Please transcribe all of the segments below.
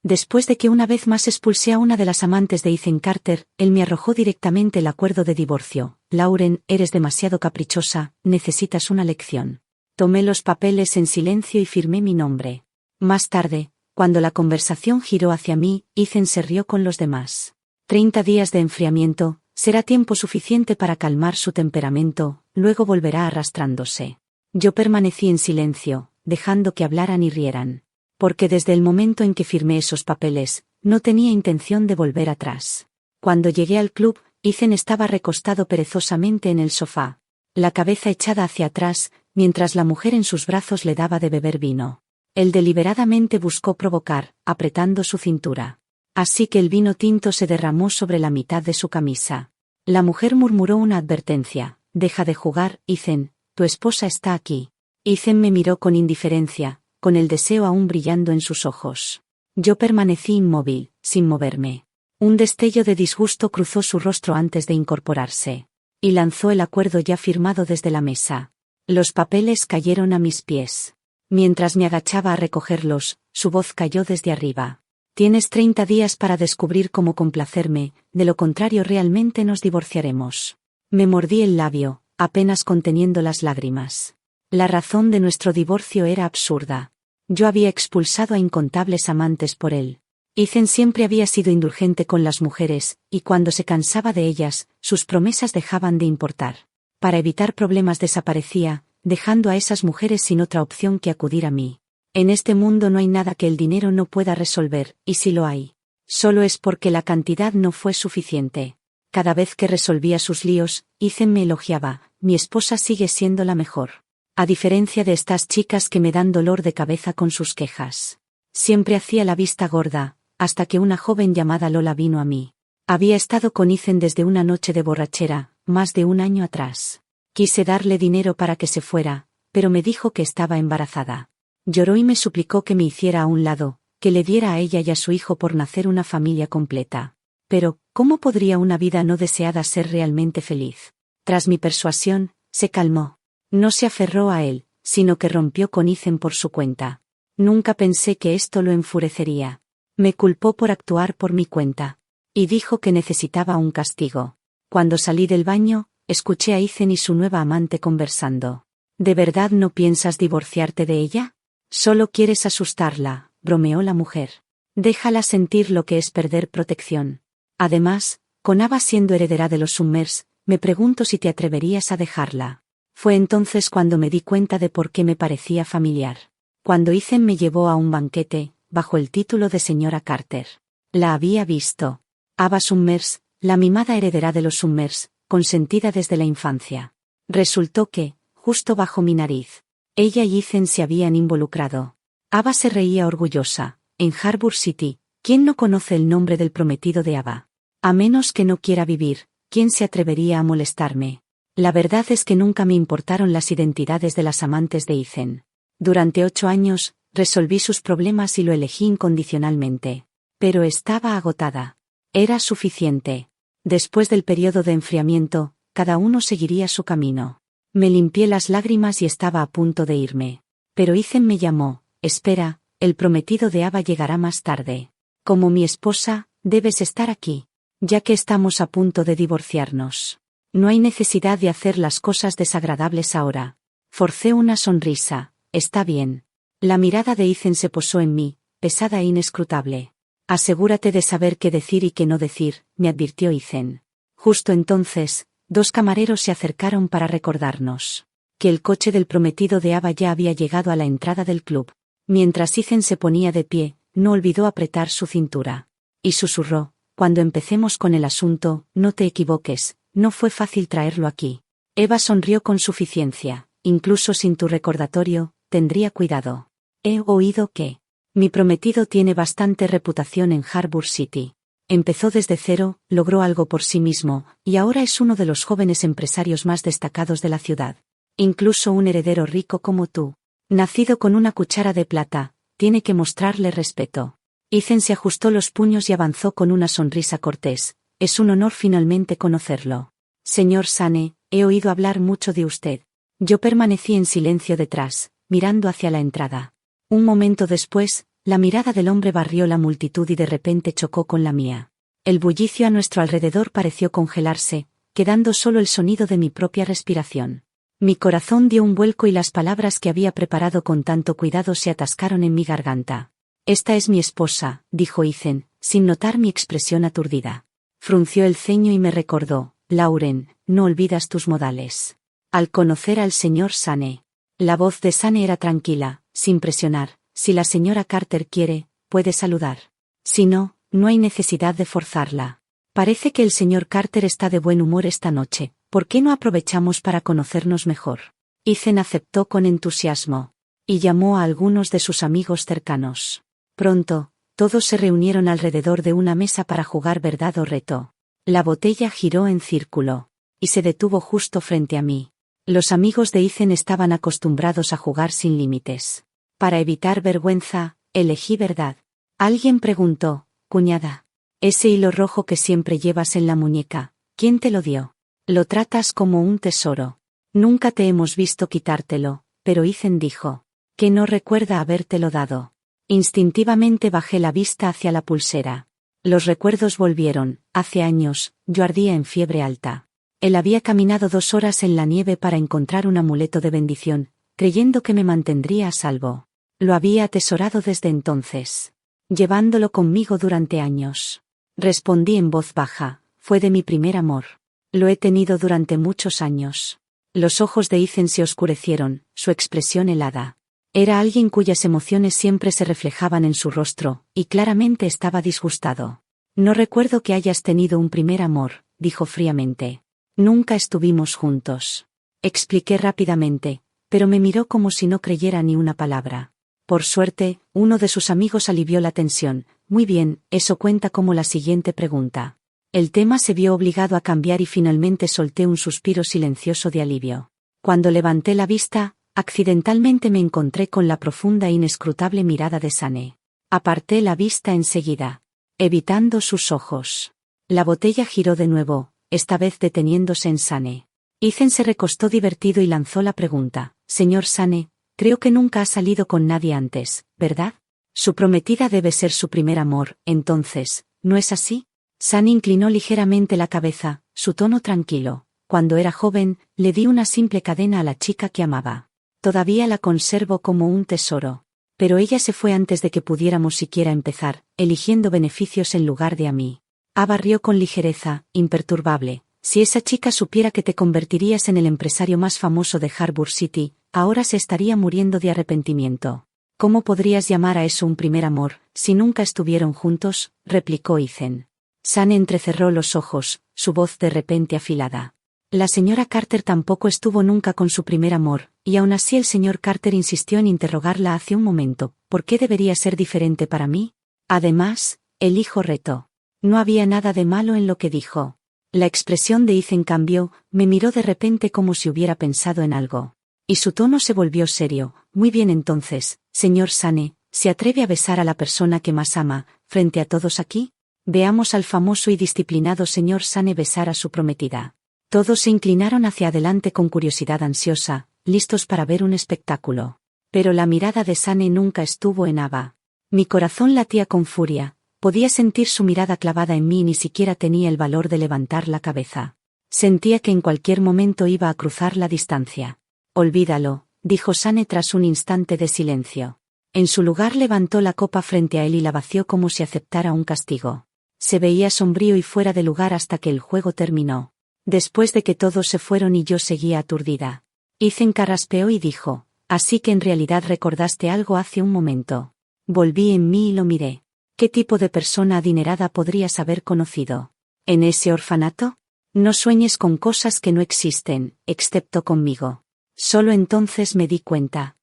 Después de que una vez más expulsé a una de las amantes de Ethan Carter, él me arrojó directamente el acuerdo de divorcio. Lauren, eres demasiado caprichosa, necesitas una lección. Tomé los papeles en silencio y firmé mi nombre. Más tarde, cuando la conversación giró hacia mí, Ethan se rió con los demás. 30 días de enfriamiento, será tiempo suficiente para calmar su temperamento, luego volverá arrastrándose. Yo permanecí en silencio, dejando que hablaran y rieran. Porque desde el momento en que firmé esos papeles, no tenía intención de volver atrás. Cuando llegué al club, Ethan estaba recostado perezosamente en el sofá, la cabeza echada hacia atrás, mientras la mujer en sus brazos le daba de beber vino. Él deliberadamente buscó provocar, apretando su cintura. Así que el vino tinto se derramó sobre la mitad de su camisa. La mujer murmuró una advertencia: deja de jugar, Ethan, tu esposa está aquí. Ethan me miró con indiferencia, con el deseo aún brillando en sus ojos. Yo permanecí inmóvil, sin moverme. Un destello de disgusto cruzó su rostro antes de incorporarse. Y lanzó el acuerdo ya firmado desde la mesa. Los papeles cayeron a mis pies. Mientras me agachaba a recogerlos, su voz cayó desde arriba. Tienes 30 días para descubrir cómo complacerme, de lo contrario realmente nos divorciaremos. Me mordí el labio, apenas conteniendo las lágrimas. La razón de nuestro divorcio era absurda. Yo había expulsado a incontables amantes por él. Ethan siempre había sido indulgente con las mujeres, y cuando se cansaba de ellas, sus promesas dejaban de importar. Para evitar problemas desaparecía, dejando a esas mujeres sin otra opción que acudir a mí. En este mundo no hay nada que el dinero no pueda resolver, y si lo hay, solo es porque la cantidad no fue suficiente. Cada vez que resolvía sus líos, Ethan me elogiaba: mi esposa sigue siendo la mejor. A diferencia de estas chicas que me dan dolor de cabeza con sus quejas. Siempre hacía la vista gorda, hasta que una joven llamada Lola vino a mí. Había estado con Ethan desde una noche de borrachera, más de un año atrás. Quise darle dinero para que se fuera, pero me dijo que estaba embarazada. Lloró y me suplicó que me hiciera a un lado, que le diera a ella y a su hijo por nacer una familia completa. Pero, ¿cómo podría una vida no deseada ser realmente feliz? Tras mi persuasión, se calmó. No se aferró a él, sino que rompió con Ethan por su cuenta. Nunca pensé que esto lo enfurecería. Me culpó por actuar por mi cuenta. Y dijo que necesitaba un castigo. Cuando salí del baño, escuché a Ethan y su nueva amante conversando. ¿De verdad no piensas divorciarte de ella? Solo quieres asustarla, bromeó la mujer. Déjala sentir lo que es perder protección. Además, con Ava siendo heredera de los Summers, me pregunto si te atreverías a dejarla. Fue entonces cuando me di cuenta de por qué me parecía familiar. Cuando Ethan me llevó a un banquete, bajo el título de señora Carter. La había visto. Ava Summers, la mimada heredera de los Summers, consentida desde la infancia. Resultó que, justo bajo mi nariz, ella y Ethan se habían involucrado. Ava se reía orgullosa. En Harbor City, ¿quién no conoce el nombre del prometido de Ava? A menos que no quiera vivir, ¿quién se atrevería a molestarme? La verdad es que nunca me importaron las identidades de las amantes de Ethan. Durante 8 años, resolví sus problemas y lo elegí incondicionalmente. Pero estaba agotada. Era suficiente. Después del periodo de enfriamiento, cada uno seguiría su camino. Me limpié las lágrimas y estaba a punto de irme. Pero Ethan me llamó: espera, el prometido de Ava llegará más tarde. Como mi esposa, debes estar aquí. Ya que estamos a punto de divorciarnos. No hay necesidad de hacer las cosas desagradables ahora. Forcé una sonrisa. Está bien. La mirada de Ethan se posó en mí, pesada e inescrutable. Asegúrate de saber qué decir y qué no decir, me advirtió Ethan. Justo entonces, 2 camareros se acercaron para recordarnos que el coche del prometido de Ava ya había llegado a la entrada del club. Mientras Ethan se ponía de pie, no olvidó apretar su cintura. Y susurró: cuando empecemos con el asunto, no te equivoques. No fue fácil traerlo aquí. Eva sonrió con suficiencia. Incluso sin tu recordatorio, tendría cuidado. He oído que mi prometido tiene bastante reputación en Harbor City. Empezó desde cero, logró algo por sí mismo, y ahora es uno de los jóvenes empresarios más destacados de la ciudad. Incluso un heredero rico como tú, nacido con una cuchara de plata, tiene que mostrarle respeto. Ethan se ajustó los puños y avanzó con una sonrisa cortés. Es un honor finalmente conocerlo. Señor Sane, he oído hablar mucho de usted. Yo permanecí en silencio detrás, mirando hacia la entrada. Un momento después, La mirada del hombre barrió la multitud y de repente chocó con la mía. El bullicio a nuestro alrededor pareció congelarse, quedando solo el sonido de mi propia respiración. Mi corazón dio un vuelco y las palabras que había preparado con tanto cuidado se atascaron en mi garganta. «Esta es mi esposa», dijo Ethan, sin notar mi expresión aturdida. Frunció el ceño y me recordó: «Lauren, no olvidas tus modales». Al conocer al señor Sane. La voz de Sane era tranquila, sin presionar: «Si la señora Carter quiere, puede saludar. Si no, no hay necesidad de forzarla. Parece que el señor Carter está de buen humor esta noche. ¿Por qué no aprovechamos para conocernos mejor?» Ethan aceptó con entusiasmo. Y llamó a algunos de sus amigos cercanos. Pronto, todos se reunieron alrededor de una mesa para jugar verdad o reto. La botella giró en círculo. Y se detuvo justo frente a mí. Los amigos de Ethan estaban acostumbrados a jugar sin límites. Para evitar vergüenza, elegí verdad. Alguien preguntó: «Cuñada, ese hilo rojo que siempre llevas en la muñeca, ¿quién te lo dio? Lo tratas como un tesoro. Nunca te hemos visto quitártelo», pero Ethan dijo: «que no recuerda habértelo dado». Instintivamente bajé la vista hacia la pulsera. Los recuerdos volvieron. Hace años, yo ardía en fiebre alta. Él había caminado 2 horas en la nieve para encontrar un amuleto de bendición, creyendo que me mantendría a salvo. Lo había atesorado desde entonces, llevándolo conmigo durante años. Respondí en voz baja: «Fue de mi primer amor. Lo he tenido durante muchos años». Los ojos de Ethan se oscurecieron, su expresión helada. Era alguien cuyas emociones siempre se reflejaban en su rostro, y claramente estaba disgustado. «No recuerdo que hayas tenido un primer amor», dijo fríamente. «Nunca estuvimos juntos». Expliqué rápidamente, pero me miró como si no creyera ni una palabra. Por suerte, uno de sus amigos alivió la tensión. «Muy bien, eso cuenta como la siguiente pregunta». El tema se vio obligado a cambiar y finalmente solté un suspiro silencioso de alivio. Cuando levanté la vista, accidentalmente me encontré con la profunda e inescrutable mirada de Sane. Aparté la vista enseguida, evitando sus ojos. La botella giró de nuevo, esta vez deteniéndose en Sane. Ethan se recostó divertido y lanzó la pregunta: «Señor Sane, creo que nunca ha salido con nadie antes, ¿verdad? Su prometida debe ser su primer amor, entonces, ¿no es así?» Sane inclinó ligeramente la cabeza, su tono tranquilo. «Cuando era joven, le di una simple cadena a la chica que amaba. Todavía la conservo como un tesoro. Pero ella se fue antes de que pudiéramos siquiera empezar, eligiendo beneficios en lugar de a mí». Ava rió con ligereza, imperturbable. «Si esa chica supiera que te convertirías en el empresario más famoso de Harbour City, ahora se estaría muriendo de arrepentimiento». «¿Cómo podrías llamar a eso un primer amor, si nunca estuvieron juntos?», replicó Ethan. Sane entrecerró los ojos, su voz de repente afilada. «La señora Carter tampoco estuvo nunca con su primer amor, y aún así el señor Carter insistió en interrogarla hace un momento. ¿Por qué debería ser diferente para mí? Además, el hijo retó. No había nada de malo en lo que dijo». La expresión de Ethan cambió, me miró de repente como si hubiera pensado en algo. Y su tono se volvió serio. «Muy bien entonces, señor Sane, ¿se atreve a besar a la persona que más ama, frente a todos aquí? Veamos al famoso y disciplinado señor Sane besar a su prometida». Todos se inclinaron hacia adelante con curiosidad ansiosa, listos para ver un espectáculo. Pero la mirada de Sane nunca estuvo en Ava. Mi corazón latía con furia, podía sentir su mirada clavada en mí y ni siquiera tenía el valor de levantar la cabeza. Sentía que en cualquier momento iba a cruzar la distancia. «Olvídalo», dijo Sane tras un instante de silencio. En su lugar levantó la copa frente a él y la vació como si aceptara un castigo. Se veía sombrío y fuera de lugar hasta que el juego terminó. Después de que todos se fueron y yo seguía aturdida. Ethan carraspeó y dijo: «Así que en realidad recordaste algo hace un momento». Volví en mí y lo miré. ¿Qué tipo de persona adinerada podrías haber conocido? ¿En ese orfanato? No sueñes con cosas que no existen, excepto conmigo. Solo entonces me di cuenta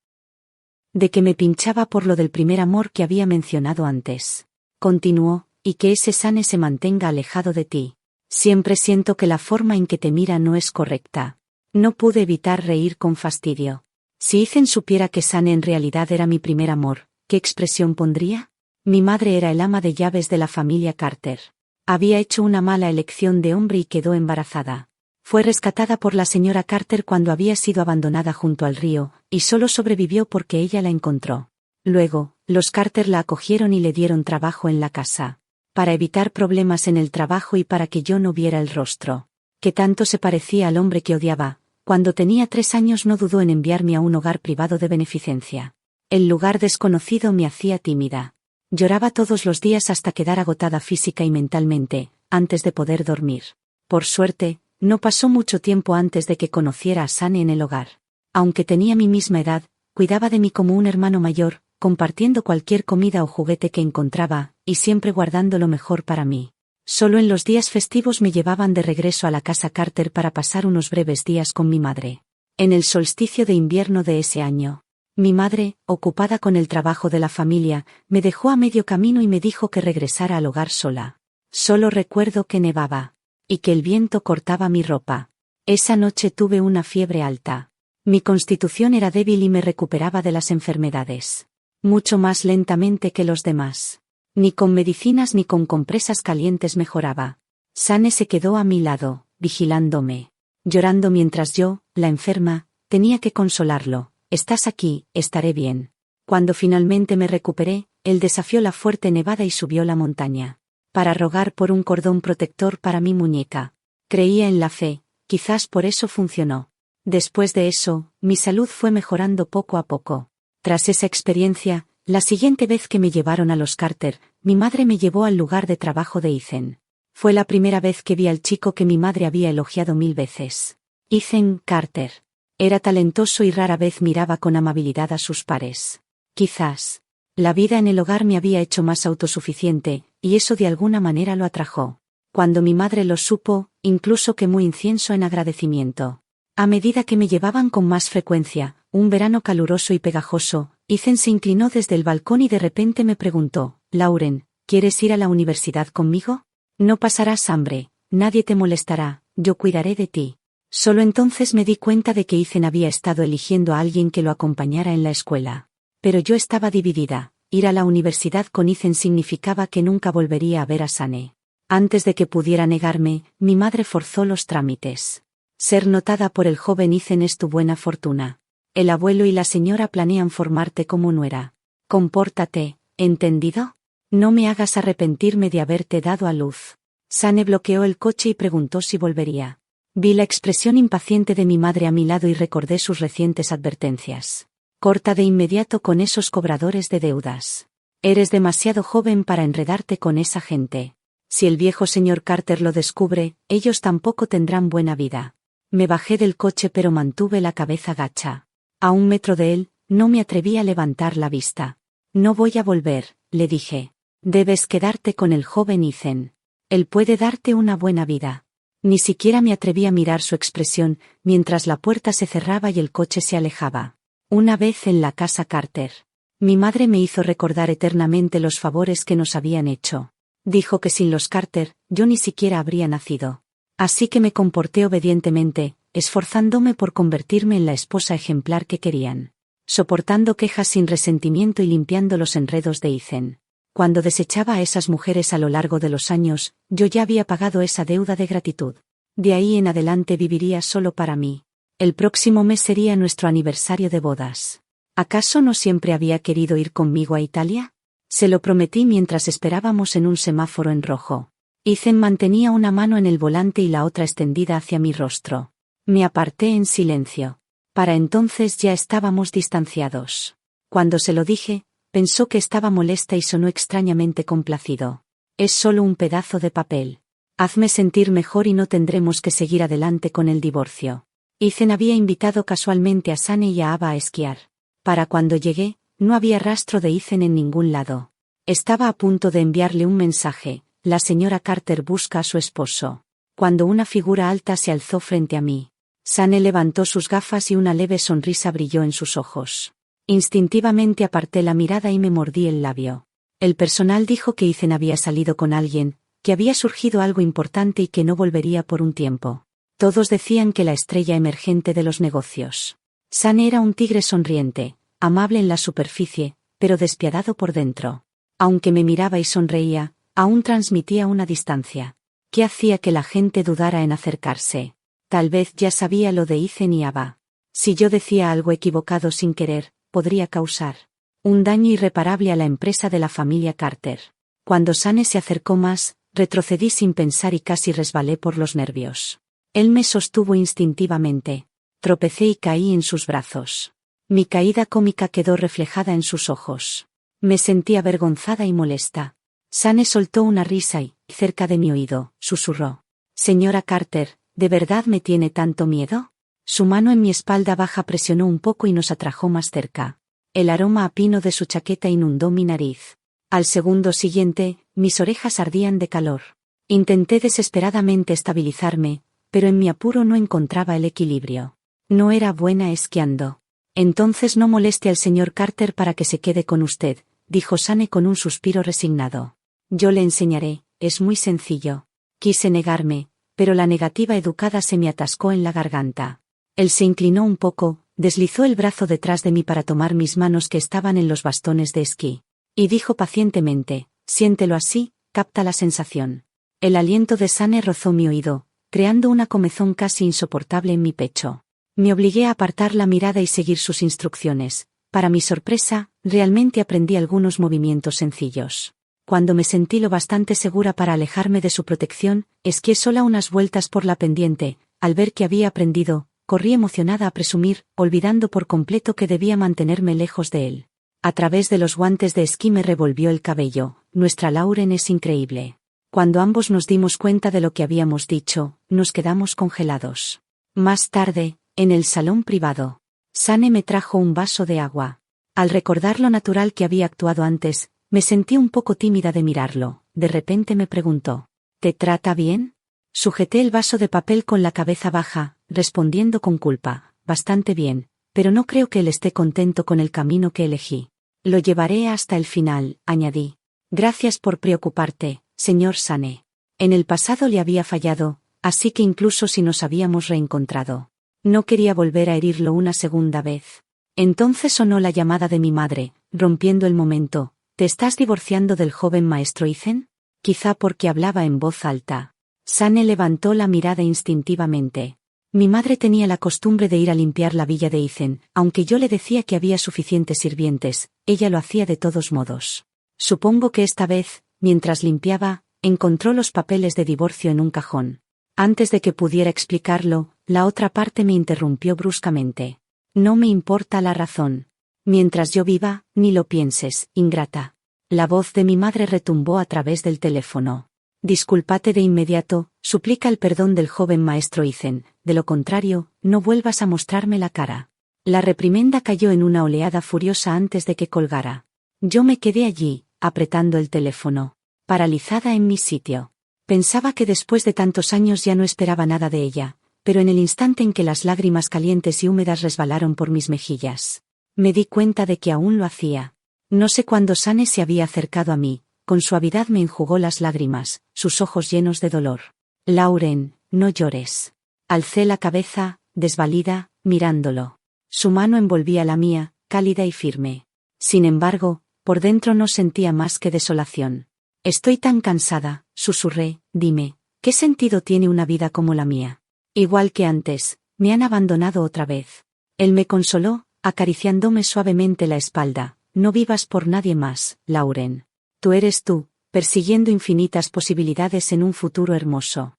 de que me pinchaba por lo del primer amor que había mencionado antes. Continuó: «Y que ese Sane se mantenga alejado de ti. Siempre siento que la forma en que te mira no es correcta». No pude evitar reír con fastidio. Si Ethan supiera que Sane en realidad era mi primer amor, ¿qué expresión pondría? Mi madre era el ama de llaves de la familia Carter. Había hecho una mala elección de hombre y quedó embarazada. Fue rescatada por la señora Carter cuando había sido abandonada junto al río, y solo sobrevivió porque ella la encontró. Luego, los Carter la acogieron y le dieron trabajo en la casa. Para evitar problemas en el trabajo y para que yo no viera el rostro, que tanto se parecía al hombre que odiaba, cuando tenía 3 años no dudó en enviarme a un hogar privado de beneficencia. El lugar desconocido me hacía tímida. Lloraba todos los días hasta quedar agotada física y mentalmente, antes de poder dormir. Por suerte, no pasó mucho tiempo antes de que conociera a Sane en el hogar. Aunque tenía mi misma edad, cuidaba de mí como un hermano mayor, compartiendo cualquier comida o juguete que encontraba, y siempre guardando lo mejor para mí. Solo en los días festivos me llevaban de regreso a la casa Carter para pasar unos breves días con mi madre. En el solsticio de invierno de ese año, mi madre, ocupada con el trabajo de la familia, me dejó a medio camino y me dijo que regresara al hogar sola. Solo recuerdo que nevaba, y que el viento cortaba mi ropa. Esa noche tuve una fiebre alta. Mi constitución era débil y me recuperaba de las enfermedades mucho más lentamente que los demás. Ni con medicinas ni con compresas calientes mejoraba. Sane se quedó a mi lado, vigilándome, llorando mientras yo, la enferma, tenía que consolarlo. «Estás aquí, estaré bien». Cuando finalmente me recuperé, él desafió la fuerte nevada y subió la montaña, para rogar por un cordón protector para mi muñeca. Creía en la fe, quizás por eso funcionó. Después de eso, mi salud fue mejorando poco a poco. Tras esa experiencia, la siguiente vez que me llevaron a los Carter, mi madre me llevó al lugar de trabajo de Ethan. Fue la primera vez que vi al chico que mi madre había elogiado 1000 veces. Ethan Carter. Era talentoso y rara vez miraba con amabilidad a sus pares. Quizás la vida en el hogar me había hecho más autosuficiente, y eso de alguna manera lo atrajo. Cuando mi madre lo supo, incluso quemó incienso en agradecimiento. A medida que me llevaban con más frecuencia, un verano caluroso y pegajoso, Ethan se inclinó desde el balcón y de repente me preguntó: «Lauren, ¿quieres ir a la universidad conmigo? No pasarás hambre, nadie te molestará, yo cuidaré de ti». Solo entonces me di cuenta de que Ethan había estado eligiendo a alguien que lo acompañara en la escuela. Pero yo estaba dividida. Ir a la universidad con Ethan significaba que nunca volvería a ver a Sane. Antes de que pudiera negarme, mi madre forzó los trámites. Ser notada por el joven Ethan es tu buena fortuna. El abuelo y la señora planean formarte como nuera. Compórtate, ¿entendido? No me hagas arrepentirme de haberte dado a luz. Sane bloqueó el coche y preguntó si volvería. Vi la expresión impaciente de mi madre a mi lado y recordé sus recientes advertencias. Corta de inmediato con esos cobradores de deudas. Eres demasiado joven para enredarte con esa gente. Si el viejo señor Carter lo descubre, ellos tampoco tendrán buena vida. Me bajé del coche pero mantuve la cabeza gacha. A 1 metro de él, no me atreví a levantar la vista. «No voy a volver», le dije. «Debes quedarte con el joven Ethan. Él puede darte una buena vida». Ni siquiera me atreví a mirar su expresión, mientras la puerta se cerraba y el coche se alejaba. Una vez en la casa Carter, mi madre me hizo recordar eternamente los favores que nos habían hecho. Dijo que sin los Carter, yo ni siquiera habría nacido. Así que me comporté obedientemente, esforzándome por convertirme en la esposa ejemplar que querían. Soportando quejas sin resentimiento y limpiando los enredos de Ethan. Cuando desechaba a esas mujeres a lo largo de los años, yo ya había pagado esa deuda de gratitud. De ahí en adelante viviría solo para mí. El próximo mes sería nuestro aniversario de bodas. ¿Acaso no siempre había querido ir conmigo a Italia? Se lo prometí mientras esperábamos en un semáforo en rojo. Ethan mantenía una mano en el volante y la otra extendida hacia mi rostro. Me aparté en silencio. Para entonces ya estábamos distanciados. Cuando se lo dije, pensó que estaba molesta y sonó extrañamente complacido. «Es solo un pedazo de papel. Hazme sentir mejor y no tendremos que seguir adelante con el divorcio». Ethan había invitado casualmente a Sane y a Ava a esquiar. Para cuando llegué, no había rastro de Ethan en ningún lado. Estaba a punto de enviarle un mensaje: «La señora Carter busca a su esposo», cuando una figura alta se alzó frente a mí. Sane levantó sus gafas y una leve sonrisa brilló en sus ojos. Instintivamente aparté la mirada y me mordí el labio. El personal dijo que Ethan había salido con alguien, que había surgido algo importante y que no volvería por un tiempo. Todos decían que la estrella emergente de los negocios. Sane era un tigre sonriente, amable en la superficie, pero despiadado por dentro. Aunque me miraba y sonreía, aún transmitía una distancia. ¿Qué hacía que la gente dudara en acercarse? Tal vez ya sabía lo de Ethan y Ava. Si yo decía algo equivocado sin querer, podría causar Un daño irreparable a la empresa de la familia Carter. Cuando Sane se acercó más, retrocedí sin pensar y casi resbalé por los nervios. Él me sostuvo instintivamente. Tropecé y caí en sus brazos. Mi caída cómica quedó reflejada en sus ojos. Me sentí avergonzada y molesta. Sane soltó una risa y, cerca de mi oído, susurró. Señora Carter, ¿de verdad me tiene tanto miedo? Su mano en mi espalda baja presionó un poco y nos atrajo más cerca. El aroma a pino de su chaqueta inundó mi nariz. Al segundo siguiente, mis orejas ardían de calor. Intenté desesperadamente estabilizarme, pero en mi apuro no encontraba el equilibrio. No era buena esquiando. Entonces no moleste al señor Carter para que se quede con usted, dijo Sane con un suspiro resignado. Yo le enseñaré, es muy sencillo. Quise negarme, pero la negativa educada se me atascó en la garganta. Él se inclinó un poco, deslizó el brazo detrás de mí para tomar mis manos que estaban en los bastones de esquí. Y dijo pacientemente, siéntelo así, capta la sensación. El aliento de Sane rozó mi oído, creando una comezón casi insoportable en mi pecho. Me obligué a apartar la mirada y seguir sus instrucciones. Para mi sorpresa, realmente aprendí algunos movimientos sencillos. Cuando me sentí lo bastante segura para alejarme de su protección, esquié sola unas vueltas por la pendiente. Al ver que había aprendido, corrí emocionada a presumir, olvidando por completo que debía mantenerme lejos de él. A través de los guantes de esquí me revolvió el cabello. Nuestra Lauren es increíble. Cuando ambos nos dimos cuenta de lo que habíamos dicho, nos quedamos congelados. Más tarde, en el salón privado, Sane me trajo un vaso de agua. Al recordar lo natural que había actuado antes, me sentí un poco tímida de mirarlo. De repente me preguntó, ¿te trata bien? Sujeté el vaso de papel con la cabeza baja, respondiendo con culpa, bastante bien, pero no creo que él esté contento con el camino que elegí. Lo llevaré hasta el final, añadí. Gracias por preocuparte, señor Sane. En el pasado le había fallado, así que incluso si nos habíamos reencontrado, no quería volver a herirlo una segunda vez. Entonces sonó la llamada de mi madre, rompiendo el momento. ¿Te estás divorciando del joven maestro Ethan? Quizá porque hablaba en voz alta. Sane levantó la mirada instintivamente. Mi madre tenía la costumbre de ir a limpiar la villa de Ethan, aunque yo le decía que había suficientes sirvientes, ella lo hacía de todos modos. Supongo que esta vez, mientras limpiaba, encontró los papeles de divorcio en un cajón. Antes de que pudiera explicarlo, la otra parte me interrumpió bruscamente. No me importa la razón. Mientras yo viva, ni lo pienses, ingrata. La voz de mi madre retumbó a través del teléfono. Discúlpate de inmediato, suplica el perdón del joven maestro Ethan, de lo contrario, no vuelvas a mostrarme la cara. La reprimenda cayó en una oleada furiosa antes de que colgara. Yo me quedé allí, apretando el teléfono, paralizada en mi sitio. Pensaba que después de tantos años ya no esperaba nada de ella, pero en el instante en que las lágrimas calientes y húmedas resbalaron por mis mejillas, me di cuenta de que aún lo hacía. No sé cuándo Sane se había acercado a mí. Con suavidad me enjugó las lágrimas, sus ojos llenos de dolor. Lauren, no llores. Alcé la cabeza, desvalida, mirándolo. Su mano envolvía la mía, cálida y firme. Sin embargo, por dentro no sentía más que desolación. Estoy tan cansada, susurré, dime, ¿qué sentido tiene una vida como la mía? Igual que antes, me han abandonado otra vez. Él me consoló, acariciándome suavemente la espalda. No vivas por nadie más, Lauren. Tú eres tú, persiguiendo infinitas posibilidades en un futuro hermoso.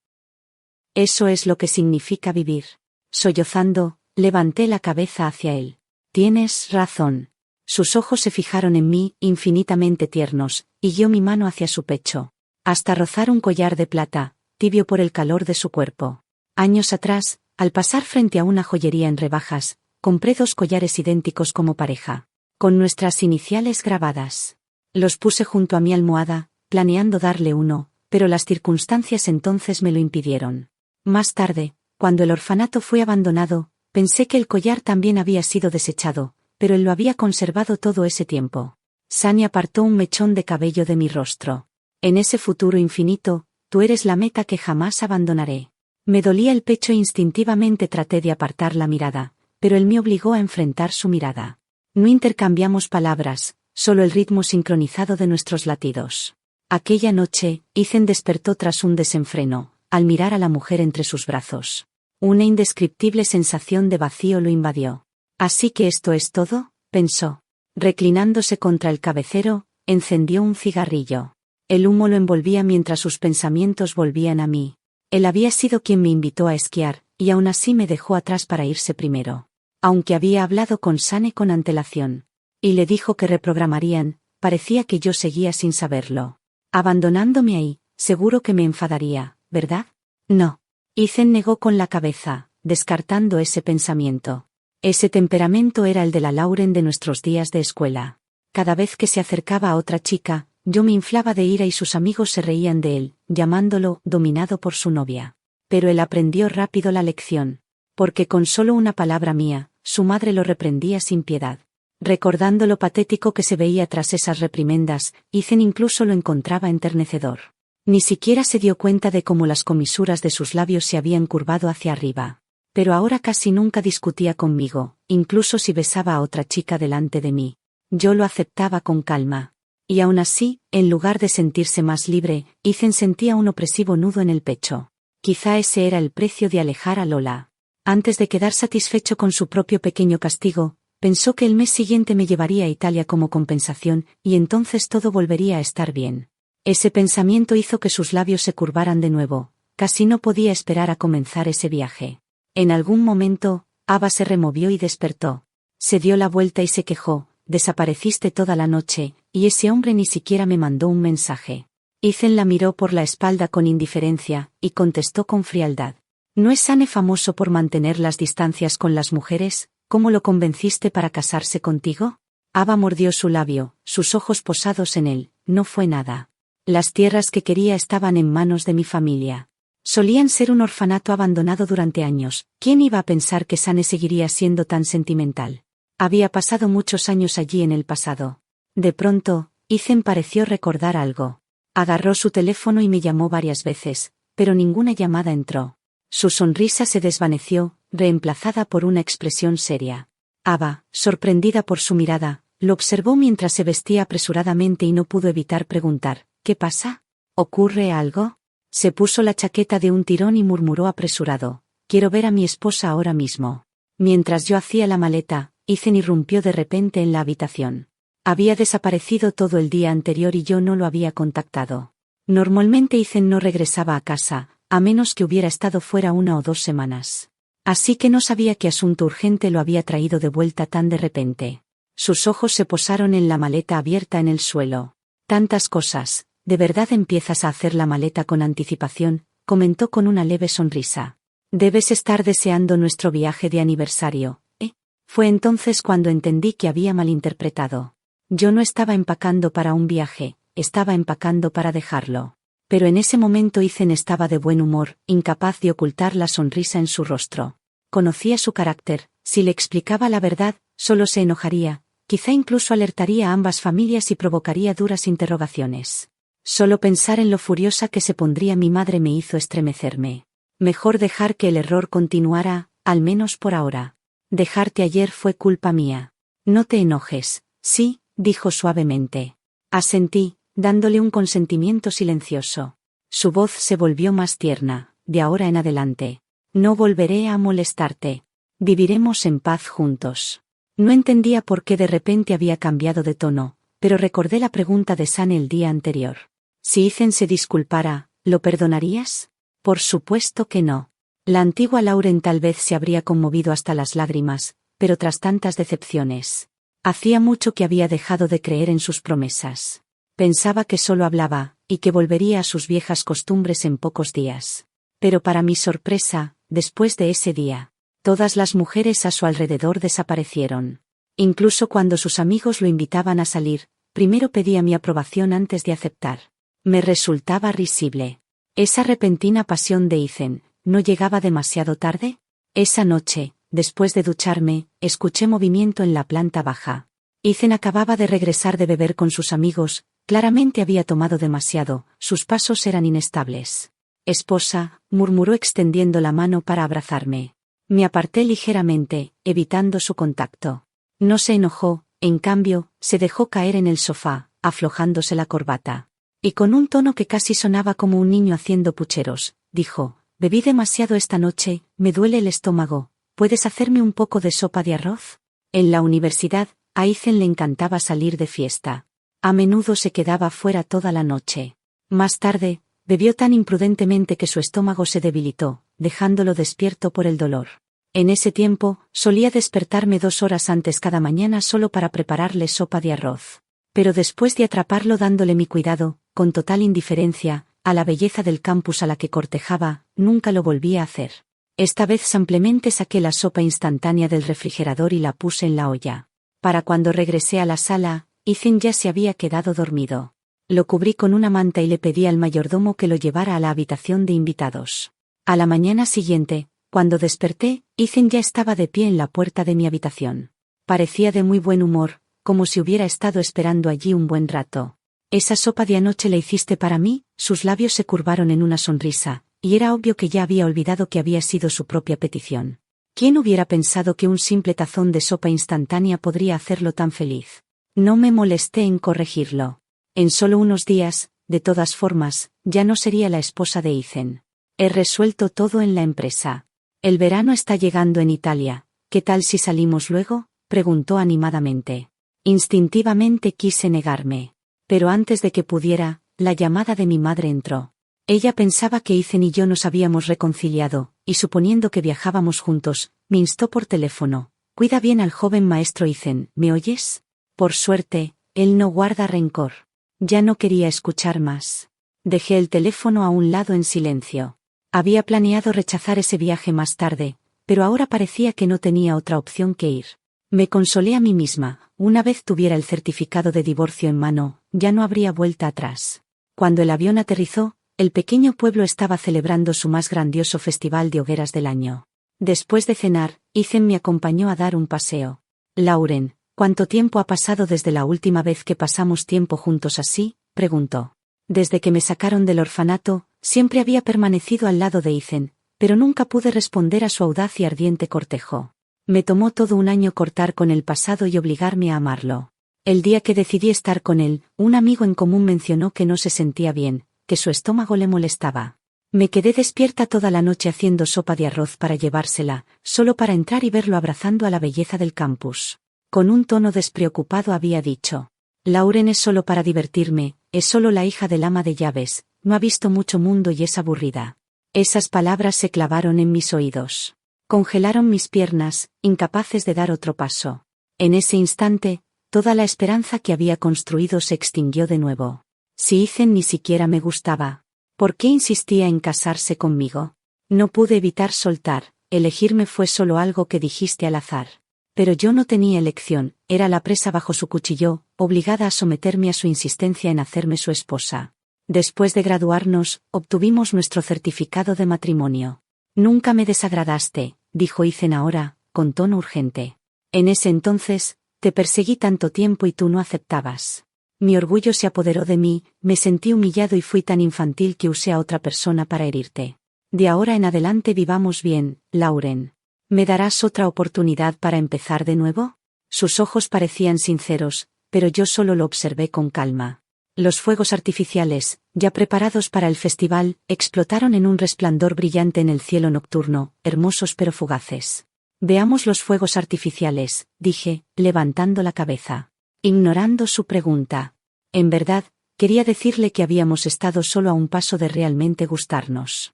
Eso es lo que significa vivir. Sollozando, levanté la cabeza hacia él. Tienes razón. Sus ojos se fijaron en mí, infinitamente tiernos, y guió mi mano hacia su pecho, hasta rozar un collar de plata, tibio por el calor de su cuerpo. Años atrás, al pasar frente a una joyería en rebajas, compré 2 collares idénticos como pareja, con nuestras iniciales grabadas. Los puse junto a mi almohada, planeando darle uno, pero las circunstancias entonces me lo impidieron. Más tarde, cuando el orfanato fue abandonado, pensé que el collar también había sido desechado, pero él lo había conservado todo ese tiempo. Sane apartó un mechón de cabello de mi rostro. En ese futuro infinito, tú eres la meta que jamás abandonaré. Me dolía el pecho e instintivamente traté de apartar la mirada, pero él me obligó a enfrentar su mirada. No intercambiamos palabras, solo el ritmo sincronizado de nuestros latidos. Aquella noche, Ethan despertó tras un desenfreno, al mirar a la mujer entre sus brazos. Una indescriptible sensación de vacío lo invadió. Así que esto es todo, pensó. Reclinándose contra el cabecero, encendió un cigarrillo. El humo lo envolvía mientras sus pensamientos volvían a mí. Él había sido quien me invitó a esquiar, y aún así me dejó atrás para irse primero. Aunque había hablado con Sane con antelación. Y le dijo que reprogramarían, parecía que yo seguía sin saberlo. Abandonándome ahí, seguro que me enfadaría, ¿verdad? No. Ethan negó con la cabeza, descartando ese pensamiento. Ese temperamento era el de la Lauren de nuestros días de escuela. Cada vez que se acercaba a otra chica, yo me inflaba de ira y sus amigos se reían de él, llamándolo dominado por su novia. Pero él aprendió rápido la lección. Porque con solo una palabra mía, su madre lo reprendía sin piedad. Recordando lo patético que se veía tras esas reprimendas, Ethan incluso lo encontraba enternecedor. Ni siquiera se dio cuenta de cómo las comisuras de sus labios se habían curvado hacia arriba. Pero ahora casi nunca discutía conmigo, incluso si besaba a otra chica delante de mí. Yo lo aceptaba con calma. Y aún así, en lugar de sentirse más libre, Ethan sentía un opresivo nudo en el pecho. Quizá ese era el precio de alejar a Lola. Antes de quedar satisfecho con su propio pequeño castigo, pensó que el mes siguiente me llevaría a Italia como compensación, y entonces todo volvería a estar bien. Ese pensamiento hizo que sus labios se curvaran de nuevo. Casi no podía esperar a comenzar ese viaje. En algún momento, Ava se removió y despertó. Se dio la vuelta y se quejó: desapareciste toda la noche, y ese hombre ni siquiera me mandó un mensaje. Ethan la miró por la espalda con indiferencia, y contestó con frialdad: ¿no es Sane famoso por mantener las distancias con las mujeres? ¿Cómo lo convenciste para casarse contigo? Ava mordió su labio, sus ojos posados en él. No fue nada. Las tierras que quería estaban en manos de mi familia. Solían ser un orfanato abandonado durante años. ¿Quién iba a pensar que Sane seguiría siendo tan sentimental? Había pasado muchos años allí en el pasado. De pronto, Ethan pareció recordar algo. Agarró su teléfono y me llamó varias veces, pero ninguna llamada entró. Su sonrisa se desvaneció, reemplazada por una expresión seria. Ava, sorprendida por su mirada, lo observó mientras se vestía apresuradamente y no pudo evitar preguntar: ¿qué pasa? ¿Ocurre algo? Se puso la chaqueta de un tirón y murmuró apresurado: quiero ver a mi esposa ahora mismo. Mientras yo hacía la maleta, Ethan irrumpió de repente en la habitación. Había desaparecido todo el día anterior y yo no lo había contactado. Normalmente Ethan no regresaba a casa, a menos que hubiera estado fuera 1 o 2 semanas. Así que no sabía qué asunto urgente lo había traído de vuelta tan de repente. Sus ojos se posaron en la maleta abierta en el suelo. Tantas cosas. ¿De verdad empiezas a hacer la maleta con anticipación?, comentó con una leve sonrisa. Debes estar deseando nuestro viaje de aniversario, ¿eh? Fue entonces cuando entendí que había malinterpretado. Yo no estaba empacando para un viaje, estaba empacando para dejarlo. Pero en ese momento Ethan estaba de buen humor, incapaz de ocultar la sonrisa en su rostro. Conocía su carácter: si le explicaba la verdad, solo se enojaría, quizá incluso alertaría a ambas familias y provocaría duras interrogaciones. Solo pensar en lo furiosa que se pondría mi madre me hizo estremecerme. Mejor dejar que el error continuara, al menos por ahora. Dejarte ayer fue culpa mía. No te enojes. Sí, dijo suavemente. Asentí, dándole un consentimiento silencioso. Su voz se volvió más tierna. De ahora en adelante. No volveré a molestarte. Viviremos en paz juntos. No entendía por qué de repente había cambiado de tono, pero recordé la pregunta de Sane el día anterior. Si Ethan se disculpara, ¿lo perdonarías? Por supuesto que no. La antigua Lauren tal vez se habría conmovido hasta las lágrimas, pero tras tantas decepciones. Hacía mucho que había dejado de creer en sus promesas. Pensaba que solo hablaba, y que volvería a sus viejas costumbres en pocos días. Pero para mi sorpresa, después de ese día, todas las mujeres a su alrededor desaparecieron. Incluso cuando sus amigos lo invitaban a salir, primero pedía mi aprobación antes de aceptar. Me resultaba risible. Esa repentina pasión de Ethan, ¿no llegaba demasiado tarde? Esa noche, después de ducharme, escuché movimiento en la planta baja. Ethan acababa de regresar de beber con sus amigos, claramente había tomado demasiado, sus pasos eran inestables. Esposa, murmuró extendiendo la mano para abrazarme. Me aparté ligeramente, evitando su contacto. No se enojó, en cambio, se dejó caer en el sofá, aflojándose la corbata. Y con un tono que casi sonaba como un niño haciendo pucheros, dijo: bebí demasiado esta noche, me duele el estómago, ¿puedes hacerme un poco de sopa de arroz? En la universidad, A Ethan le encantaba salir de fiesta. A menudo se quedaba fuera toda la noche. Más tarde, bebió tan imprudentemente que su estómago se debilitó, dejándolo despierto por el dolor. En ese tiempo, solía despertarme 2 horas antes cada mañana solo para prepararle sopa de arroz. Pero después de atraparlo dándole mi cuidado, con total indiferencia, a la belleza del campus a la que cortejaba, nunca lo volví a hacer. Esta vez simplemente saqué la sopa instantánea del refrigerador y la puse en la olla. Para cuando regresé a la sala, Ethan ya se había quedado dormido. Lo cubrí con una manta y le pedí al mayordomo que lo llevara a la habitación de invitados. A la mañana siguiente, cuando desperté, Ethan ya estaba de pie en la puerta de mi habitación. Parecía de muy buen humor, como si hubiera estado esperando allí un buen rato. «¿Esa sopa de anoche la hiciste para mí?». Sus labios se curvaron en una sonrisa, y era obvio que ya había olvidado que había sido su propia petición. ¿Quién hubiera pensado que un simple tazón de sopa instantánea podría hacerlo tan feliz? No me molesté en corregirlo. En solo unos días, de todas formas, ya no sería la esposa de Ethan. He resuelto todo en la empresa. El verano está llegando en Italia. ¿Qué tal si salimos luego?, preguntó animadamente. Instintivamente quise negarme. Pero antes de que pudiera, la llamada de mi madre entró. Ella pensaba que Ethan y yo nos habíamos reconciliado, y suponiendo que viajábamos juntos, me instó por teléfono. «Cuida bien al joven maestro Ethan, ¿me oyes?». Por suerte, él no guarda rencor. Ya no quería escuchar más. Dejé el teléfono a un lado en silencio. Había planeado rechazar ese viaje más tarde, pero ahora parecía que no tenía otra opción que ir. Me consolé a mí misma, una vez tuviera el certificado de divorcio en mano, ya no habría vuelta atrás. Cuando el avión aterrizó, el pequeño pueblo estaba celebrando su más grandioso festival de hogueras del año. Después de cenar, Ethan me acompañó a dar un paseo. «Lauren, ¿cuánto tiempo ha pasado desde la última vez que pasamos tiempo juntos así?», preguntó. Desde que me sacaron del orfanato, siempre había permanecido al lado de Ethan, pero nunca pude responder a su audaz y ardiente cortejo. Me tomó todo un año cortar con el pasado y obligarme a amarlo. El día que decidí estar con él, un amigo en común mencionó que no se sentía bien, que su estómago le molestaba. Me quedé despierta toda la noche haciendo sopa de arroz para llevársela, solo para entrar y verlo abrazando a la belleza del campus. Con un tono despreocupado había dicho: «Lauren es solo para divertirme, es solo la hija del ama de llaves, no ha visto mucho mundo y es aburrida». Esas palabras se clavaron en mis oídos. Congelaron mis piernas, incapaces de dar otro paso. En ese instante, toda la esperanza que había construido se extinguió de nuevo. Si Ethan ni siquiera me gustaba, ¿por qué insistía en casarse conmigo? No pude evitar soltar, elegirme fue solo algo que dijiste al azar. Pero yo no tenía elección, era la presa bajo su cuchillo, obligada a someterme a su insistencia en hacerme su esposa. Después de graduarnos, obtuvimos nuestro certificado de matrimonio. «Nunca me desagradaste», dijo Ethan ahora, con tono urgente. «En ese entonces, te perseguí tanto tiempo y tú no aceptabas. Mi orgullo se apoderó de mí, me sentí humillado y fui tan infantil que usé a otra persona para herirte. De ahora en adelante vivamos bien, Lauren. ¿Me darás otra oportunidad para empezar de nuevo?». Sus ojos parecían sinceros, pero yo solo lo observé con calma. Los fuegos artificiales, ya preparados para el festival, explotaron en un resplandor brillante en el cielo nocturno, hermosos pero fugaces. «Veamos los fuegos artificiales», dije, levantando la cabeza. Ignorando su pregunta. En verdad, quería decirle que habíamos estado solo a un paso de realmente gustarnos.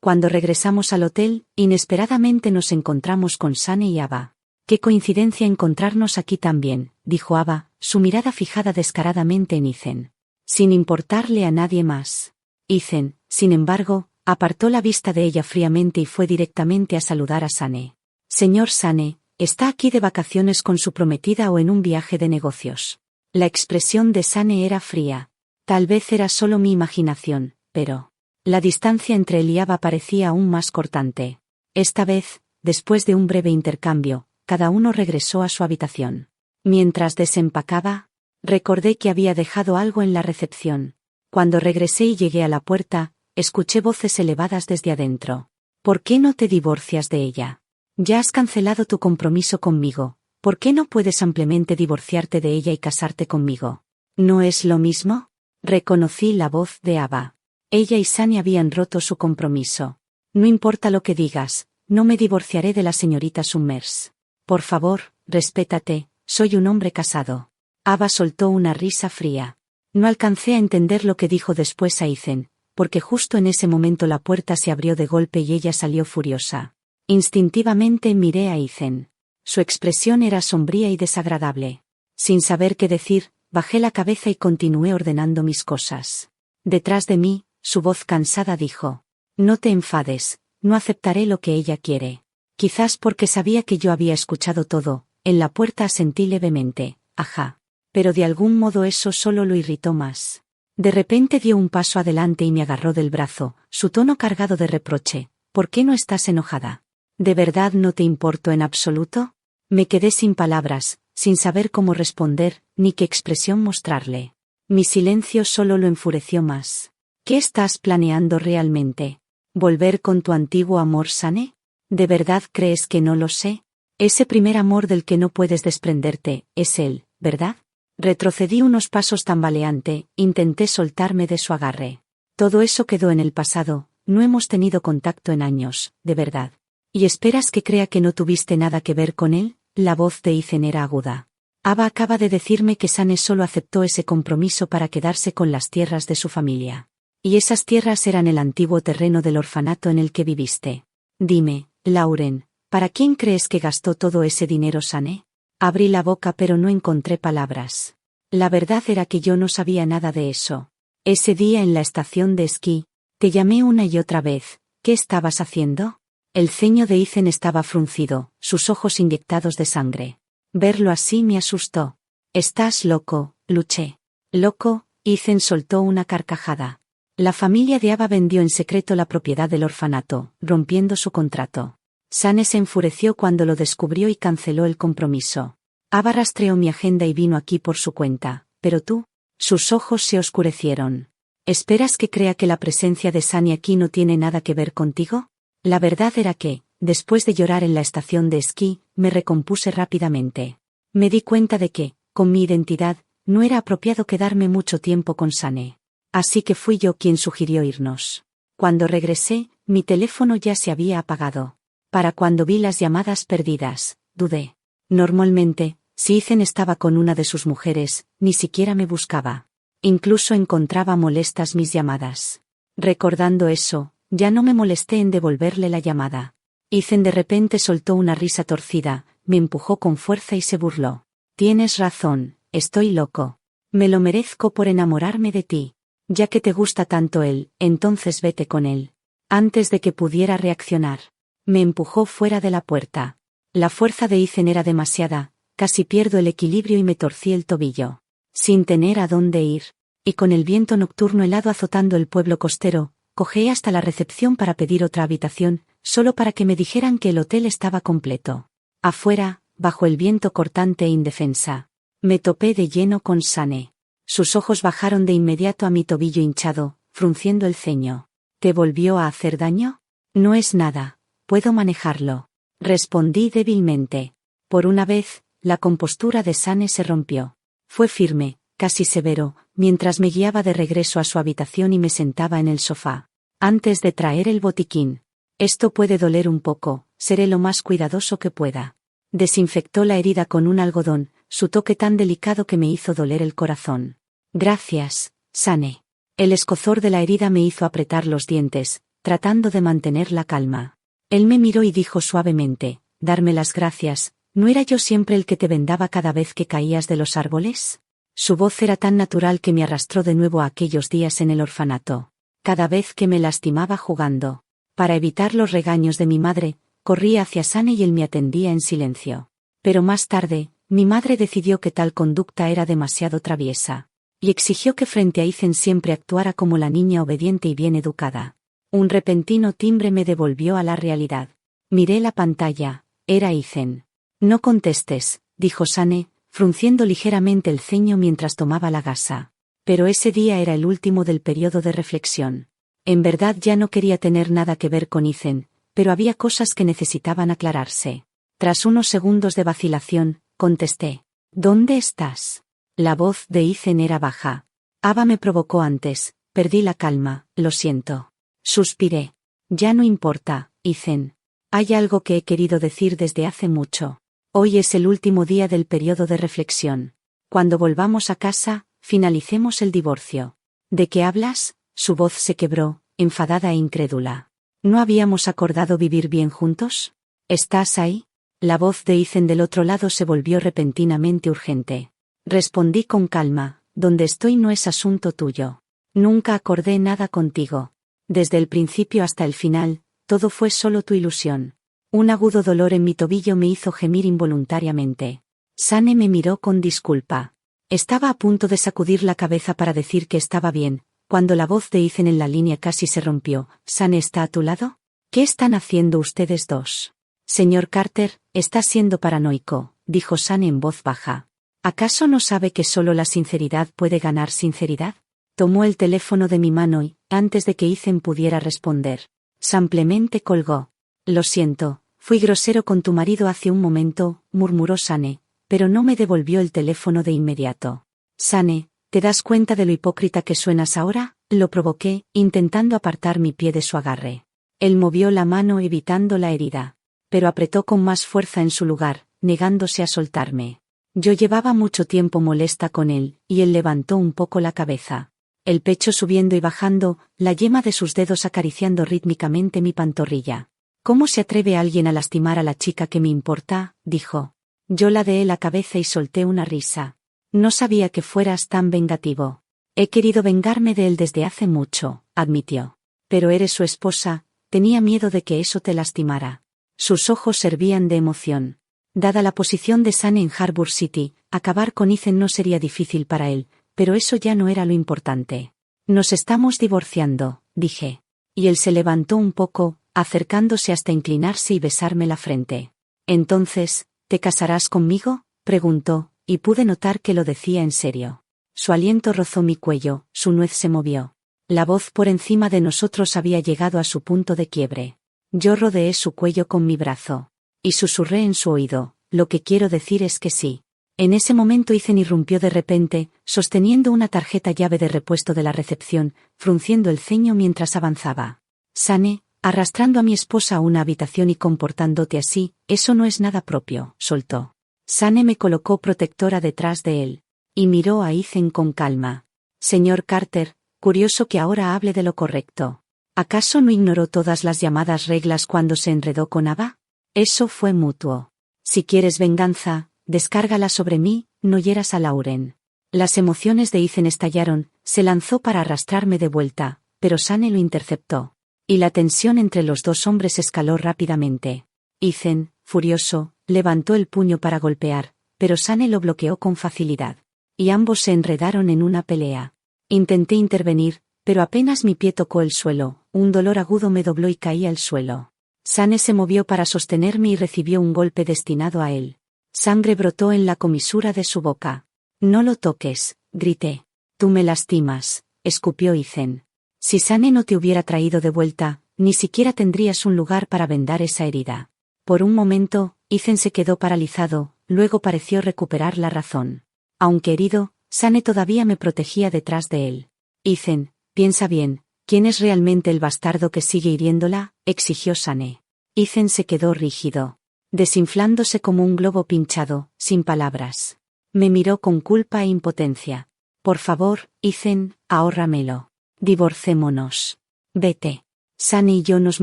Cuando regresamos al hotel, inesperadamente nos encontramos con Sane y Ava. «Qué coincidencia encontrarnos aquí también», dijo Ava, su mirada fijada descaradamente en Ethan. Sin importarle a nadie más. Ethan, sin embargo, apartó la vista de ella fríamente y fue directamente a saludar a Sane. «Señor Sane, ¿está aquí de vacaciones con su prometida o en un viaje de negocios?». La expresión de Sane era fría. Tal vez era solo mi imaginación, pero la distancia entre él y Ava parecía aún más cortante. Esta vez, después de un breve intercambio, cada uno regresó a su habitación. Mientras desempacaba, recordé que había dejado algo en la recepción. Cuando regresé y llegué a la puerta, escuché voces elevadas desde adentro. «¿Por qué no te divorcias de ella? Ya has cancelado tu compromiso conmigo, ¿por qué no puedes simplemente divorciarte de ella y casarte conmigo?». «¿No es lo mismo?». Reconocí la voz de Ava. Ella y Sane habían roto su compromiso. «No importa lo que digas, no me divorciaré de la señorita Summers. Por favor, respétate, soy un hombre casado. Ava soltó una risa fría. No alcancé a entender lo que dijo después a Ethan, porque justo en ese momento la puerta se abrió de golpe y ella salió furiosa. Instintivamente miré a Ethan. Su expresión era sombría y desagradable. Sin saber qué decir, bajé la cabeza y continué ordenando mis cosas. Detrás de mí, su voz cansada dijo: «No te enfades, no aceptaré lo que ella quiere». Quizás porque sabía que yo había escuchado todo, en la puerta asentí levemente: «Ajá». Pero de algún modo eso solo lo irritó más. De repente dio un paso adelante y me agarró del brazo, su tono cargado de reproche: «¿Por qué no estás enojada? ¿De verdad no te importo en absoluto?». Me quedé sin palabras, sin saber cómo responder, ni qué expresión mostrarle. Mi silencio solo lo enfureció más. «¿Qué estás planeando realmente? ¿Volver con tu antiguo amor, Sane? ¿De verdad crees que no lo sé? Ese primer amor del que no puedes desprenderte, es él, ¿verdad?». Retrocedí unos pasos tambaleante, intenté soltarme de su agarre. «Todo eso quedó en el pasado, no hemos tenido contacto en años, de verdad. ¿Y esperas que crea que no tuviste nada que ver con él?». La voz de Ethan era aguda. «Ava acaba de decirme que Sane solo aceptó ese compromiso para quedarse con las tierras de su familia. Y esas tierras eran el antiguo terreno del orfanato en el que viviste. Dime, Lauren, ¿para quién crees que gastó todo ese dinero Sane?». Abrí la boca pero no encontré palabras. La verdad era que yo no sabía nada de eso. Ese día en la estación de esquí, te llamé una y otra vez. ¿Qué estabas haciendo? El ceño de Ethan estaba fruncido, sus ojos inyectados de sangre. Verlo así me asustó. «Estás loco», luché. «¿Loco?». Ethan soltó una carcajada. «La familia de Ava vendió en secreto la propiedad del orfanato, rompiendo su contrato. Sane se enfureció cuando lo descubrió y canceló el compromiso. Ava rastreó mi agenda y vino aquí por su cuenta, pero tú». Sus ojos se oscurecieron. «¿Esperas que crea que la presencia de Sane aquí no tiene nada que ver contigo?». La verdad era que, después de llorar en la estación de esquí, me recompuse rápidamente. Me di cuenta de que, con mi identidad, no era apropiado quedarme mucho tiempo con Sane. Así que fui yo quien sugirió irnos. Cuando regresé, mi teléfono ya se había apagado. Para cuando vi las llamadas perdidas, dudé. Normalmente, si Ethan estaba con una de sus mujeres, ni siquiera me buscaba. Incluso encontraba molestas mis llamadas. Recordando eso, ya no me molesté en devolverle la llamada. Ethan de repente soltó una risa torcida, me empujó con fuerza y se burló. «Tienes razón, estoy loco. Me lo merezco por enamorarme de ti. Ya que te gusta tanto él, entonces vete con él». Antes de que pudiera reaccionar, me empujó fuera de la puerta. La fuerza de Ethan era demasiada, casi pierdo el equilibrio y me torcí el tobillo. Sin tener a dónde ir, y con el viento nocturno helado azotando el pueblo costero, cogí hasta la recepción para pedir otra habitación, solo para que me dijeran que el hotel estaba completo. Afuera, bajo el viento cortante e indefensa, me topé de lleno con Sane. Sus ojos bajaron de inmediato a mi tobillo hinchado, frunciendo el ceño. «¿Te volvió a hacer daño?». «No es nada, puedo manejarlo», respondí débilmente. Por una vez, la compostura de Sane se rompió. Fue firme, casi severo, mientras me guiaba de regreso a su habitación y me sentaba en el sofá. «Antes de traer el botiquín. Esto puede doler un poco, seré lo más cuidadoso que pueda». Desinfectó la herida con un algodón, su toque tan delicado que me hizo doler el corazón. «Gracias, Sane». El escozor de la herida me hizo apretar los dientes, tratando de mantener la calma. Él me miró y dijo suavemente: «¿Darme las gracias? ¿No era yo siempre el que te vendaba cada vez que caías de los árboles?». Su voz era tan natural que me arrastró de nuevo a aquellos días en el orfanato. Cada vez que me lastimaba jugando. Para evitar los regaños de mi madre, corría hacia Sane y él me atendía en silencio. Pero más tarde, mi madre decidió que tal conducta era demasiado traviesa. Y exigió que frente a Ethan siempre actuara como la niña obediente y bien educada. Un repentino timbre me devolvió a la realidad. Miré la pantalla, era Ethan. «No contestes», dijo Sane, frunciendo ligeramente el ceño mientras tomaba la gasa. Pero ese día era el último del periodo de reflexión. En verdad ya no quería tener nada que ver con Ethan, pero había cosas que necesitaban aclararse. Tras unos segundos de vacilación, contesté: «¿Dónde estás?». La voz de Ethan era baja. «Ava me provocó antes, perdí la calma, lo siento». Suspiré. «Ya no importa, Ethan. Hay algo que he querido decir desde hace mucho». Hoy es el último día del periodo de reflexión. Cuando volvamos a casa, finalicemos el divorcio. ¿De qué hablas? Su voz se quebró, enfadada e incrédula. ¿No habíamos acordado vivir bien juntos? ¿Estás ahí? La voz de Ethan del otro lado se volvió repentinamente urgente. Respondí con calma, donde estoy no es asunto tuyo. Nunca acordé nada contigo. Desde el principio hasta el final, todo fue solo tu ilusión. Un agudo dolor en mi tobillo me hizo gemir involuntariamente. Sane me miró con disculpa. Estaba a punto de sacudir la cabeza para decir que estaba bien, cuando la voz de Ethan en la línea casi se rompió. ¿Sane está a tu lado? ¿Qué están haciendo ustedes dos? Señor Carter, está siendo paranoico, dijo Sane en voz baja. ¿Acaso no sabe que solo la sinceridad puede ganar sinceridad? Tomó el teléfono de mi mano y, antes de que Ethan pudiera responder, simplemente colgó. Lo siento, fui grosero con tu marido hace un momento, murmuró Sane, pero no me devolvió el teléfono de inmediato. Sane, ¿te das cuenta de lo hipócrita que suenas ahora? Lo provoqué, intentando apartar mi pie de su agarre. Él movió la mano evitando la herida, pero apretó con más fuerza en su lugar, negándose a soltarme. Yo llevaba mucho tiempo molesta con él, y él levantó un poco la cabeza. El pecho subiendo y bajando, la yema de sus dedos acariciando rítmicamente mi pantorrilla. ¿Cómo se atreve alguien a lastimar a la chica que me importa? Dijo. Yo ladeé la cabeza y solté una risa. No sabía que fueras tan vengativo. He querido vengarme de él desde hace mucho, admitió. Pero eres su esposa, tenía miedo de que eso te lastimara. Sus ojos servían de emoción. Dada la posición de Sane en Harbor City, acabar con Ethan no sería difícil para él, pero eso ya no era lo importante. Nos estamos divorciando, dije. Y él se levantó un poco, acercándose hasta inclinarse y besarme la frente. Entonces, ¿te casarás conmigo? Preguntó, y pude notar que lo decía en serio. Su aliento rozó mi cuello, su nuez se movió. La voz por encima de nosotros había llegado a su punto de quiebre. Yo rodeé su cuello con mi brazo. Y susurré en su oído, lo que quiero decir es que sí. En ese momento Ethan irrumpió de repente, sosteniendo una tarjeta llave de repuesto de la recepción, frunciendo el ceño mientras avanzaba. Sane, arrastrando a mi esposa a una habitación y comportándote así, eso no es nada propio, soltó. Sane me colocó protectora detrás de él. Y miró a Ethan con calma. Señor Carter, curioso que ahora hable de lo correcto. ¿Acaso no ignoró todas las llamadas reglas cuando se enredó con Ava? Eso fue mutuo. Si quieres venganza, descárgala sobre mí, no hieras a Lauren. Las emociones de Ethan estallaron, se lanzó para arrastrarme de vuelta, pero Sane lo interceptó. Y la tensión entre los dos hombres escaló rápidamente. Ethan, furioso, levantó el puño para golpear, pero Sane lo bloqueó con facilidad. Y ambos se enredaron en una pelea. Intenté intervenir, pero apenas mi pie tocó el suelo, un dolor agudo me dobló y caí al suelo. Sane se movió para sostenerme y recibió un golpe destinado a él. Sangre brotó en la comisura de su boca. No lo toques, grité. Tú me lastimas, escupió Ethan. Si Sane no te hubiera traído de vuelta, ni siquiera tendrías un lugar para vendar esa herida. Por un momento, Ethan se quedó paralizado, luego pareció recuperar la razón. Aunque herido, Sane todavía me protegía detrás de él. Ethan, piensa bien. ¿Quién es realmente el bastardo que sigue hiriéndola? Exigió Sane. Ethan se quedó rígido, desinflándose como un globo pinchado, sin palabras. Me miró con culpa e impotencia. Por favor, Ethan, ahórramelo. Divorcémonos. Vete. Sane y yo nos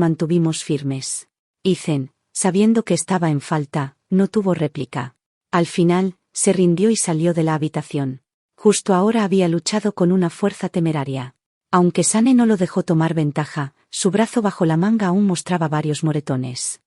mantuvimos firmes. Ethan, sabiendo que estaba en falta, no tuvo réplica. Al final, se rindió y salió de la habitación. Justo ahora había luchado con una fuerza temeraria. Aunque Sane no lo dejó tomar ventaja, su brazo bajo la manga aún mostraba varios moretones.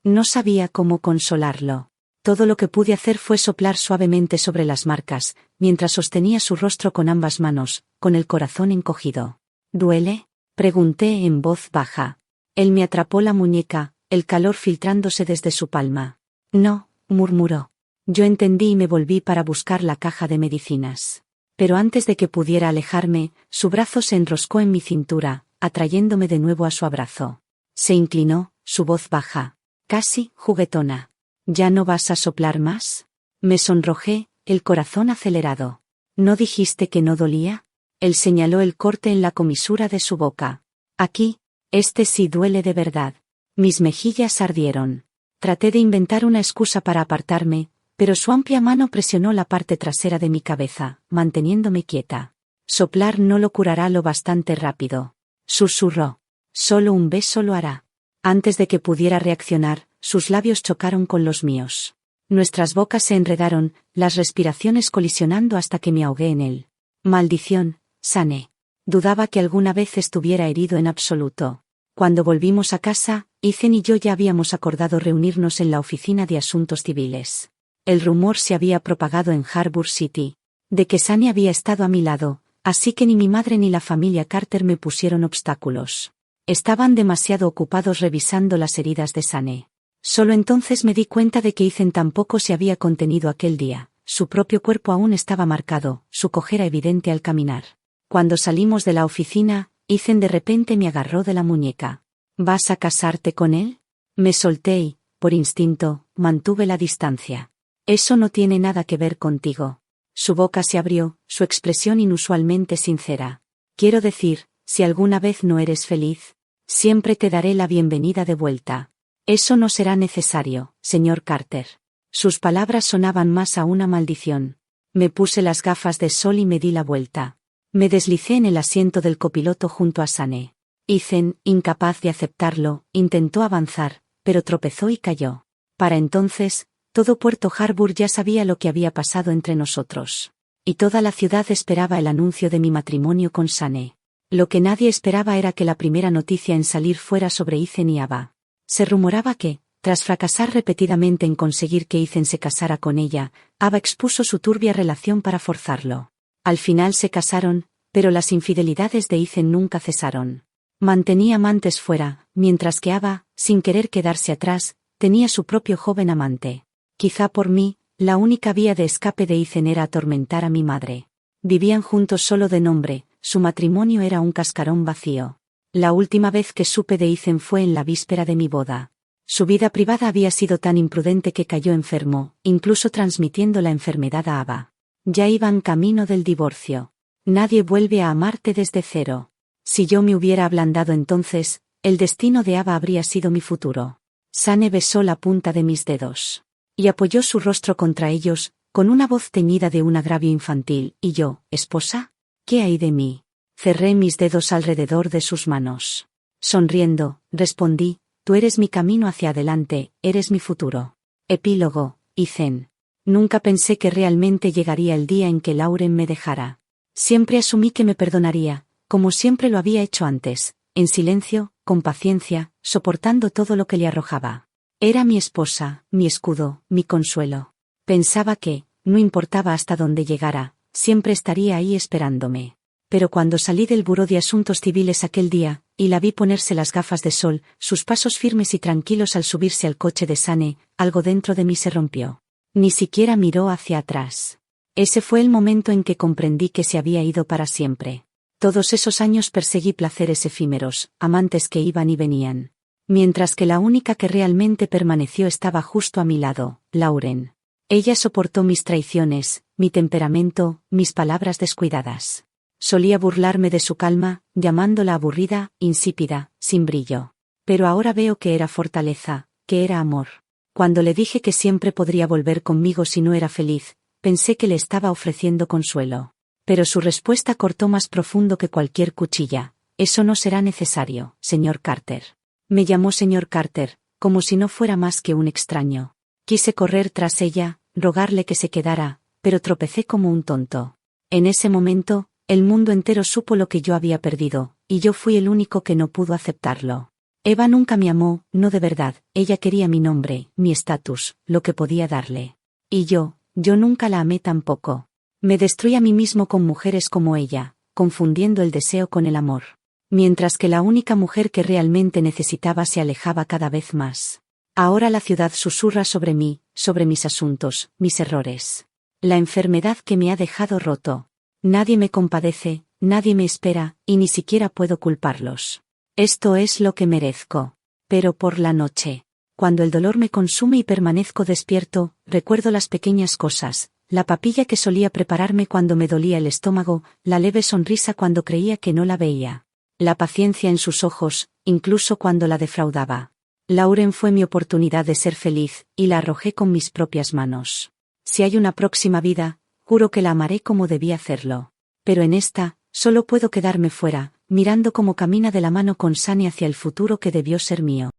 No sabía cómo consolarlo. Todo lo que pude hacer fue soplar suavemente sobre las marcas, mientras sostenía su rostro con ambas manos, con el corazón encogido. ¿Duele? Pregunté en voz baja. Él me atrapó la muñeca, el calor filtrándose desde su palma. No, murmuró. Yo entendí y me volví para buscar la caja de medicinas. Pero antes de que pudiera alejarme, su brazo se enroscó en mi cintura, atrayéndome de nuevo a su abrazo. Se inclinó, su voz baja, casi juguetona. ¿Ya no vas a soplar más? Me sonrojé, el corazón acelerado. ¿No dijiste que no dolía? Él señaló el corte en la comisura de su boca. Aquí, este sí duele de verdad. Mis mejillas ardieron. Traté de inventar una excusa para apartarme, pero su amplia mano presionó la parte trasera de mi cabeza, manteniéndome quieta. Soplar no lo curará lo bastante rápido. Susurró. Solo un beso lo hará. Antes de que pudiera reaccionar, sus labios chocaron con los míos. Nuestras bocas se enredaron, las respiraciones colisionando hasta que me ahogué en él. Maldición, Sane. Dudaba que alguna vez estuviera herido en absoluto. Cuando volvimos a casa, Ethan y yo ya habíamos acordado reunirnos en la oficina de asuntos civiles. El rumor se había propagado en Harbour City, de que Sane había estado a mi lado, así que ni mi madre ni la familia Carter me pusieron obstáculos. Estaban demasiado ocupados revisando las heridas de Sane. Solo entonces me di cuenta de que Ethan tampoco se había contenido aquel día, su propio cuerpo aún estaba marcado, su cojera evidente al caminar. Cuando salimos de la oficina, Ethan de repente me agarró de la muñeca. ¿Vas a casarte con él? Me solté y, por instinto, mantuve la distancia. Eso no tiene nada que ver contigo. Su boca se abrió, su expresión inusualmente sincera. Quiero decir, si alguna vez no eres feliz, siempre te daré la bienvenida de vuelta. Eso no será necesario, señor Carter. Sus palabras sonaban más a una maldición. Me puse las gafas de sol y me di la vuelta. Me deslicé en el asiento del copiloto junto a Sane. Ethan, incapaz de aceptarlo, intentó avanzar, pero tropezó y cayó. Para entonces, todo Puerto Harbour ya sabía lo que había pasado entre nosotros. Y toda la ciudad esperaba el anuncio de mi matrimonio con Sane. Lo que nadie esperaba era que la primera noticia en salir fuera sobre Ethan y Ava. Se rumoraba que, tras fracasar repetidamente en conseguir que Ethan se casara con ella, Ava expuso su turbia relación para forzarlo. Al final se casaron, pero las infidelidades de Ethan nunca cesaron. Mantenía amantes fuera, mientras que Ava, sin querer quedarse atrás, tenía su propio joven amante. Quizá por mí, la única vía de escape de Ethan era atormentar a mi madre. Vivían juntos solo de nombre, su matrimonio era un cascarón vacío. La última vez que supe de Ethan fue en la víspera de mi boda. Su vida privada había sido tan imprudente que cayó enfermo, incluso transmitiendo la enfermedad a Ava. Ya iban camino del divorcio. Nadie vuelve a amarte desde cero. Si yo me hubiera ablandado entonces, el destino de Ava habría sido mi futuro. Sane besó la punta de mis dedos. Y apoyó su rostro contra ellos, con una voz teñida de un agravio infantil, y yo, ¿esposa? ¿Qué hay de mí? Cerré mis dedos alrededor de sus manos. Sonriendo, respondí, tú eres mi camino hacia adelante, eres mi futuro. Epílogo, Ethan. Nunca pensé que realmente llegaría el día en que Lauren me dejara. Siempre asumí que me perdonaría, como siempre lo había hecho antes, en silencio, con paciencia, soportando todo lo que le arrojaba. Era mi esposa, mi escudo, mi consuelo. Pensaba que, no importaba hasta dónde llegara, siempre estaría ahí esperándome. Pero cuando salí del buró de asuntos civiles aquel día, y la vi ponerse las gafas de sol, sus pasos firmes y tranquilos al subirse al coche de Sane, algo dentro de mí se rompió. Ni siquiera miró hacia atrás. Ese fue el momento en que comprendí que se había ido para siempre. Todos esos años perseguí placeres efímeros, amantes que iban y venían. Mientras que la única que realmente permaneció estaba justo a mi lado, Lauren. Ella soportó mis traiciones, mi temperamento, mis palabras descuidadas. Solía burlarme de su calma, llamándola aburrida, insípida, sin brillo. Pero ahora veo que era fortaleza, que era amor. Cuando le dije que siempre podría volver conmigo si no era feliz, pensé que le estaba ofreciendo consuelo. Pero su respuesta cortó más profundo que cualquier cuchilla. Eso no será necesario, señor Carter. Me llamó señor Carter, como si no fuera más que un extraño. Quise correr tras ella, rogarle que se quedara, pero tropecé como un tonto. En ese momento, el mundo entero supo lo que yo había perdido, y yo fui el único que no pudo aceptarlo. Eva nunca me amó, no de verdad, ella quería mi nombre, mi estatus, lo que podía darle. Y yo nunca la amé tampoco. Me destruí a mí mismo con mujeres como ella, confundiendo el deseo con el amor. Mientras que la única mujer que realmente necesitaba se alejaba cada vez más. Ahora la ciudad susurra sobre mí, sobre mis asuntos, mis errores. La enfermedad que me ha dejado roto. Nadie me compadece, nadie me espera, y ni siquiera puedo culparlos. Esto es lo que merezco. Pero por la noche, cuando el dolor me consume y permanezco despierto, recuerdo las pequeñas cosas, la papilla que solía prepararme cuando me dolía el estómago, la leve sonrisa cuando creía que no la veía. La paciencia en sus ojos, incluso cuando la defraudaba. Lauren fue mi oportunidad de ser feliz, y la arrojé con mis propias manos. Si hay una próxima vida, juro que la amaré como debí hacerlo. Pero en esta, solo puedo quedarme fuera, mirando cómo camina de la mano con Sunny hacia el futuro que debió ser mío.